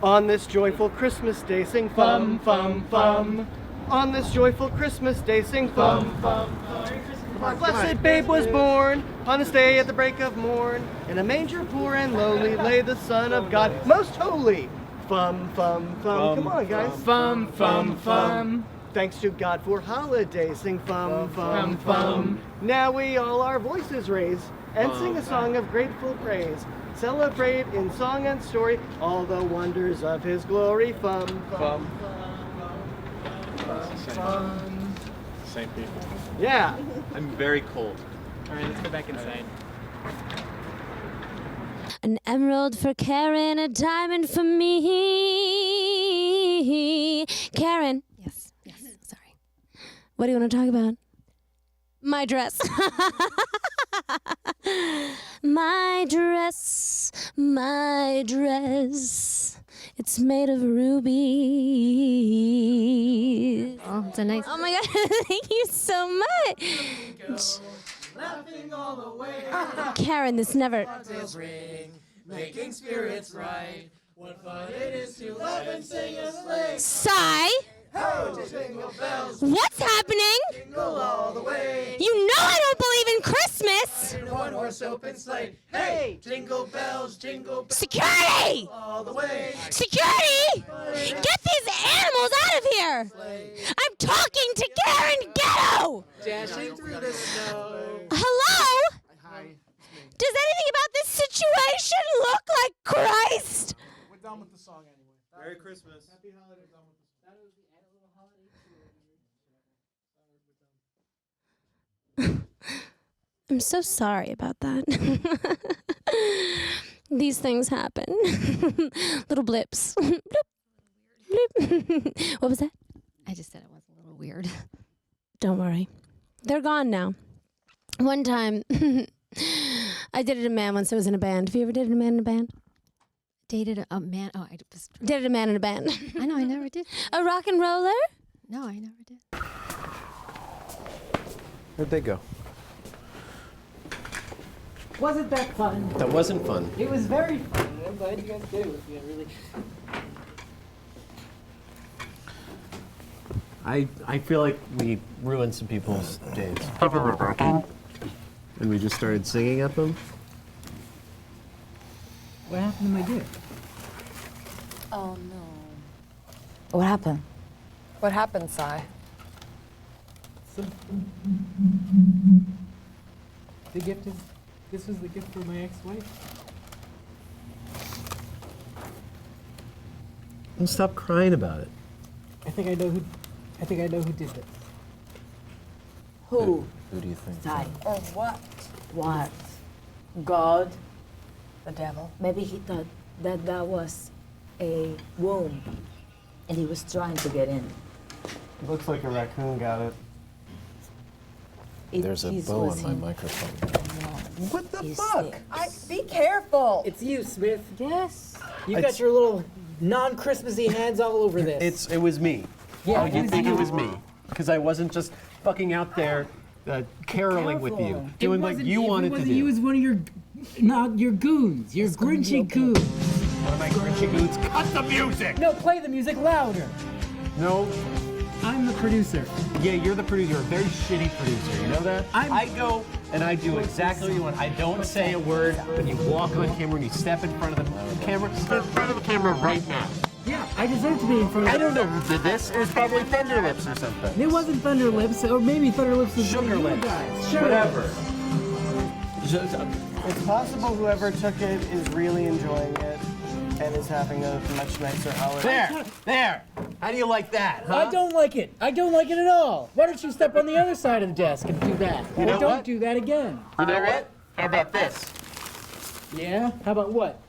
Speaker 3: On this joyful Christmas day, sing fum fum fum. On this joyful Christmas day, sing fum fum fum. Our blessed babe was born on this day at the break of morn. In a manger poor and lowly lay the Son of God, most holy. Fum fum fum. Come on, guys.
Speaker 12: Fum fum fum.
Speaker 3: Thanks to God for holidays, sing fum fum fum. Now we all our voices raise and sing a song of grateful praise. Celebrate in song and story all the wonders of His glory. Fum fum fum.
Speaker 1: Same people.
Speaker 3: Yeah.
Speaker 1: I'm very cold.
Speaker 12: All right, let's go back inside.
Speaker 16: An emerald for Karen, a diamond for me. Karen. Yes, sorry. What do you want to talk about? My dress. My dress, my dress. It's made of rubies. Oh, it's a nice. Oh my God, thank you so much. Karen, this never.
Speaker 15: Making spirits right. What fun it is to love and sing a sleigh.
Speaker 16: Sigh.
Speaker 15: Ho, jingle bells.
Speaker 16: What's happening?
Speaker 15: Jingle all the way.
Speaker 16: You know I don't believe in Christmas.
Speaker 15: In a one-horse open sleigh. Hey, jingle bells, jingle bells.
Speaker 16: Security!
Speaker 15: All the way.
Speaker 16: Security! Get these animals out of here! I'm talking to Karen Ghetto!
Speaker 15: Dashing through the snow.
Speaker 16: Hello? Does anything about this situation look like Christ?
Speaker 13: We're done with the song anyway.
Speaker 1: Merry Christmas.
Speaker 13: Happy holidays. Done with the
Speaker 16: I'm so sorry about that. These things happen. Little blips. Bloop. Bloop. What was that?
Speaker 17: I just said it was a little weird.
Speaker 16: Don't worry. They're gone now. One time, I dated a man once I was in a band. Have you ever dated a man in a band?
Speaker 17: Dated a man? Oh, I was...
Speaker 16: Dated a man in a band.
Speaker 17: I know, I never did.
Speaker 16: A rock and roller?
Speaker 17: No, I never did.
Speaker 1: Where'd they go?
Speaker 12: Wasn't that fun?
Speaker 1: That wasn't fun.
Speaker 12: It was very fun. I'm glad you guys did it with me.
Speaker 1: I feel like we ruined some people's days. People were working. And we just started singing at them.
Speaker 12: What happened to my gift?
Speaker 17: Oh, no.
Speaker 7: What happened?
Speaker 5: What happened, Sai?
Speaker 12: The gift is. This was the gift for my ex-wife.
Speaker 1: Don't stop crying about it.
Speaker 12: I think I know who did this.
Speaker 7: Who?
Speaker 2: Who do you think?
Speaker 7: Sai.
Speaker 5: Or what?
Speaker 7: What? God?
Speaker 5: The devil.
Speaker 7: Maybe he thought that was a womb and he was trying to get in.
Speaker 3: It looks like a raccoon got it.
Speaker 2: There's a bow on my microphone.
Speaker 1: What the fuck?
Speaker 5: Be careful.
Speaker 12: It's you, Smith.
Speaker 7: Yes.
Speaker 12: You got your little non-Christmassy hands all over this.
Speaker 1: It was me.
Speaker 12: Yeah,
Speaker 1: Oh, you think it was me? Because I wasn't just fucking out there caroling with you, doing like you wanted to do.
Speaker 12: You was one of your goons, your grinchy goons.
Speaker 1: One of my grinchy goons. Cut the music!
Speaker 12: No, play the music louder.
Speaker 1: No.
Speaker 12: I'm the producer.
Speaker 1: Yeah, you're the producer. You're a very shitty producer. You know that? I go and I do exactly what you want. I don't say a word when you walk on camera and you step in front of the camera. Step in front of the camera right now.
Speaker 12: Yeah, I deserve to be in front of
Speaker 1: I don't know who did this. It was probably Thunder Lips or something.
Speaker 12: It wasn't Thunder Lips, or maybe Thunder Lips was
Speaker 1: Sugar
Speaker 12: one of you
Speaker 1: Lips.
Speaker 12: guys. Sugar
Speaker 1: Whatever.
Speaker 3: It's possible whoever took it is really enjoying it and is having a much nicer holiday.
Speaker 1: There! How do you like that, huh?
Speaker 12: I don't like it. I don't like it at all. Why don't you step on the other side of the desk and do that?
Speaker 1: You know
Speaker 12: Or don't
Speaker 1: what?
Speaker 12: do that again.
Speaker 1: You know what? How about this?
Speaker 12: Yeah? How about what?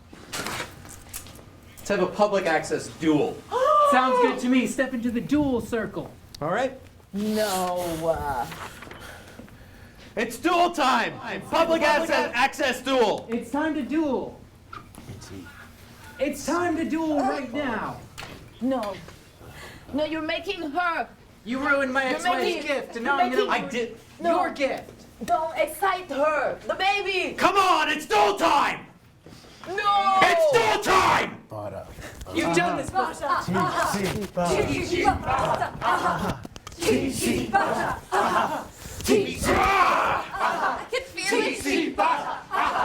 Speaker 1: Let's have a public access duel.
Speaker 12: Sounds good to me. Step into the duel circle.
Speaker 1: All right?
Speaker 7: No.
Speaker 1: It's duel time! Public access duel!
Speaker 12: It's time to duel. It's time to duel right now.
Speaker 7: No. No, you're making her.
Speaker 12: You ruined my ex-wife's gift, and now I'm gonna ruin your gift.
Speaker 7: Don't excite her. The baby.
Speaker 1: Come on, it's duel time!
Speaker 7: No.
Speaker 1: It's duel time!
Speaker 12: You've done this before.
Speaker 5: I can feel it. The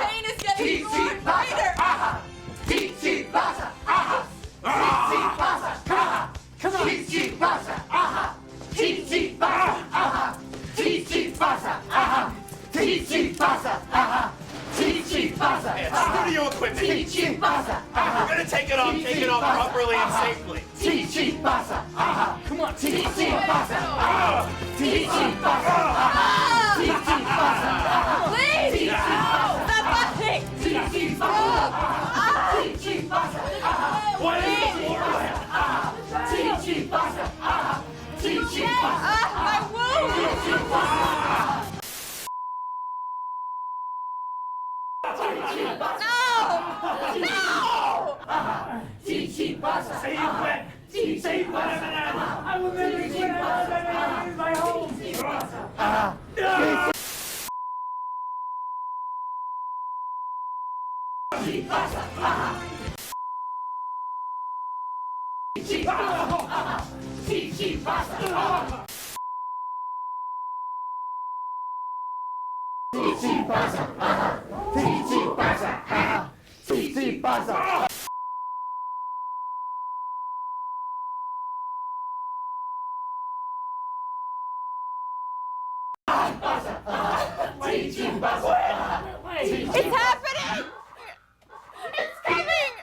Speaker 5: pain is getting more and greater.
Speaker 12: Come
Speaker 1: Studio equipment. We're gonna take it off properly and safely.
Speaker 12: Come on.
Speaker 5: Please! Stop laughing!
Speaker 1: What is the warland?
Speaker 5: My wound!
Speaker 12: I will never quit. I will my home.
Speaker 5: It's happening! It's coming!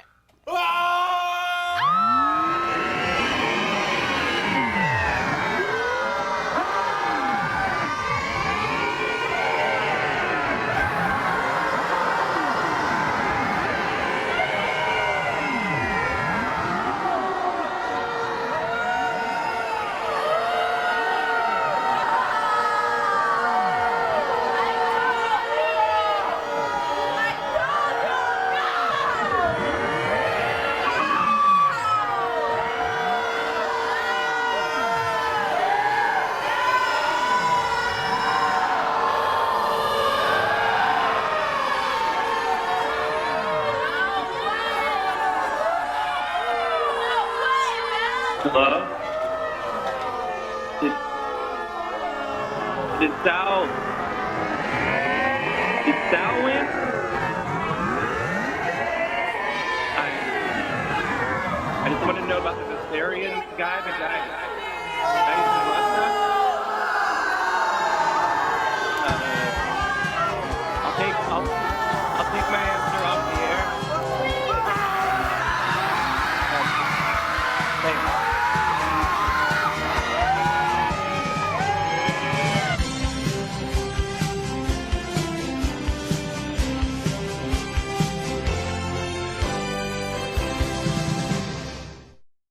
Speaker 10: Hello? Did Sal win? I just want to know about the Vesperian guy,